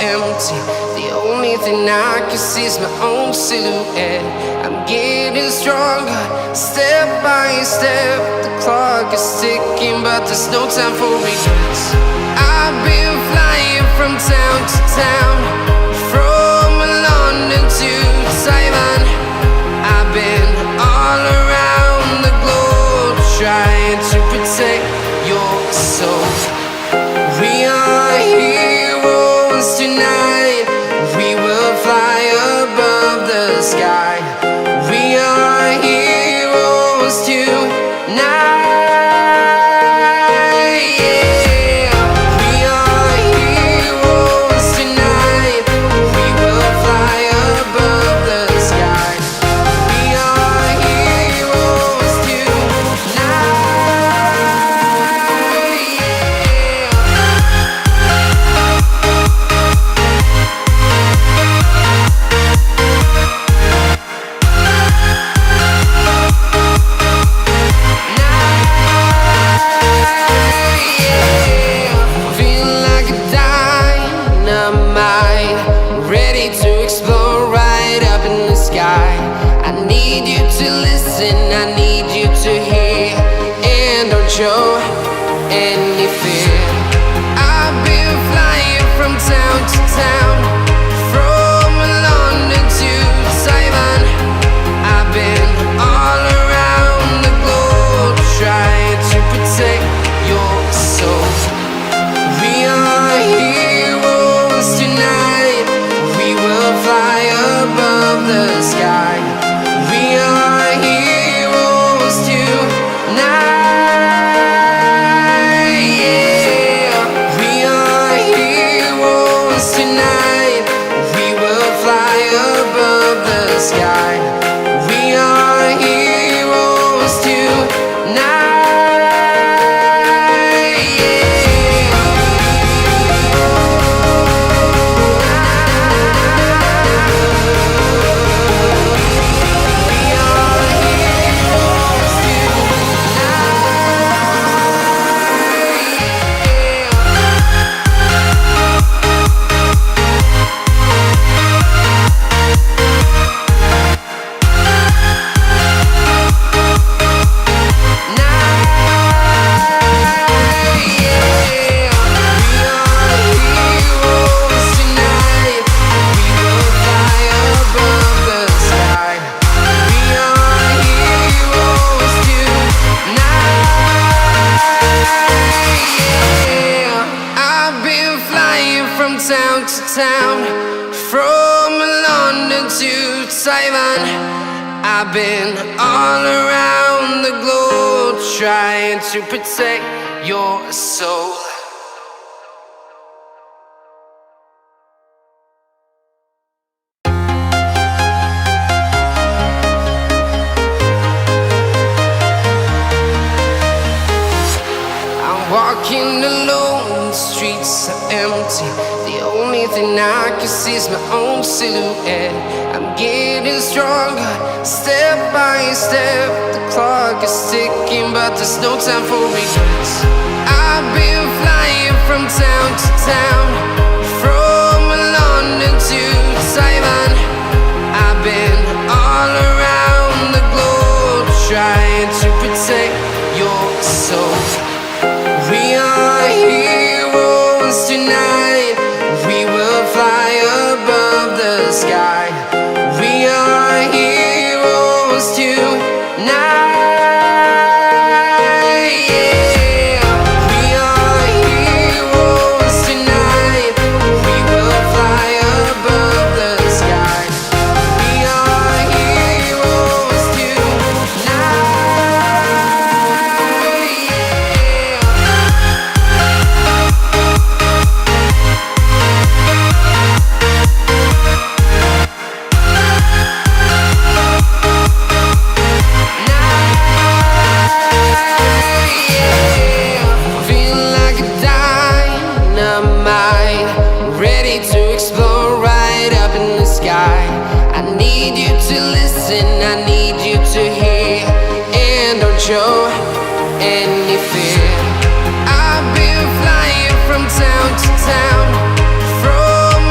empty. The only thing I can see is my own silhouette. I'm getting stronger, step by step. The clock is ticking, but there's no time for regrets. I've been flying from town to town, from London to Taiwan. I've been all around the globe, trying to protect your soul. We are heroes tonight. We will fly above the sky. We are heroes tonight. Yeah. We are heroes tonight. We will fly above the sky. We are heroes tonight. I need you to hear and don't show any fear. I've been flying from town to town, from London to Taiwan. I've been all around the globe, trying to protect your soul. We are heroes tonight. We will fly above the sky. We are heroes tonight. Yeah. We are heroes tonight. We will fly above the sky. We are heroes tonight. Town to town, from London to Taiwan. I've been all around the globe, trying to protect your soul. I'm walking alone, the streets are empty. The only thing I can see is my own silhouette. I'm getting stronger, step by step. The clock is ticking, but there's no time for regrets. I've been flying from town to town, from London to Taiwan. I've been all around the globe, trying to protect your soul. We are heroes tonight. We will fly above the sky. We are heroes tonight. Yeah. We are heroes tonight. We will fly above the sky. We are heroes tonight. show any fear. I've been flying from town to town, from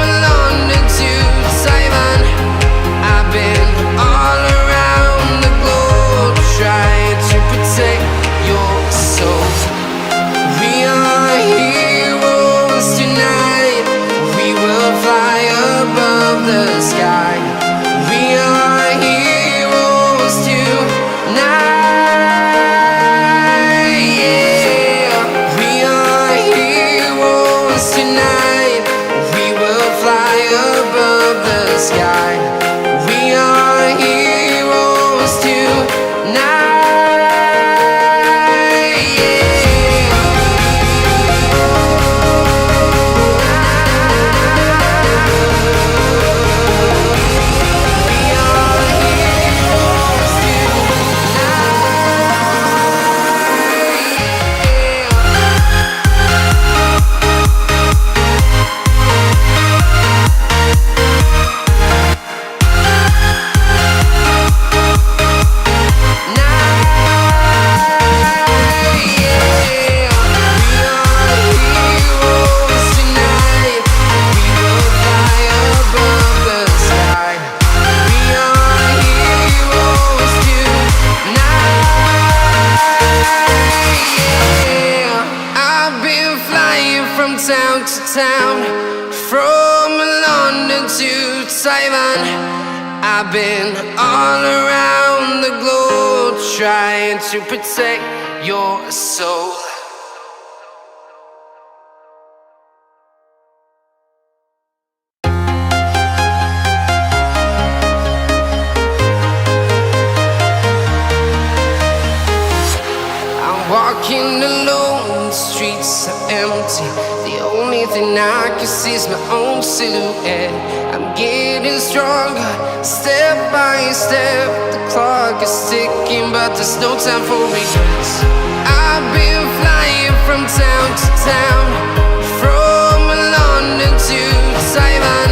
town to town, from London to Taiwan. I've been all around the globe trying to protect your soul. Walking alone, the streets are empty. The only thing I can see is my own silhouette. I'm getting stronger, step by step. The clock is ticking, but there's no time for regrets. I've been flying from town to town, from London to Taiwan.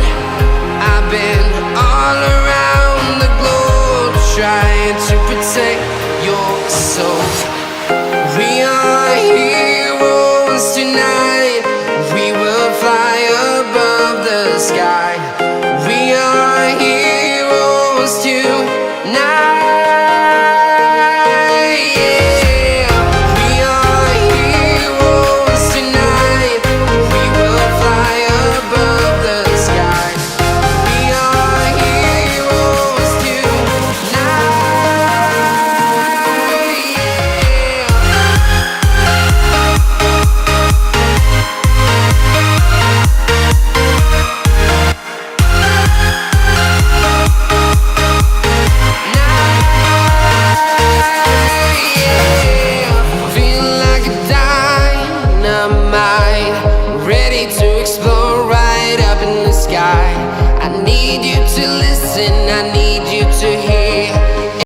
I've been all around the globe trying to protect your soul. We are heroes tonight. We will fly above the sky. We are heroes tonight. Yeah. We are heroes tonight. We will fly above the sky. We are heroes tonight. To explode right up in the sky. I need you to listen, I need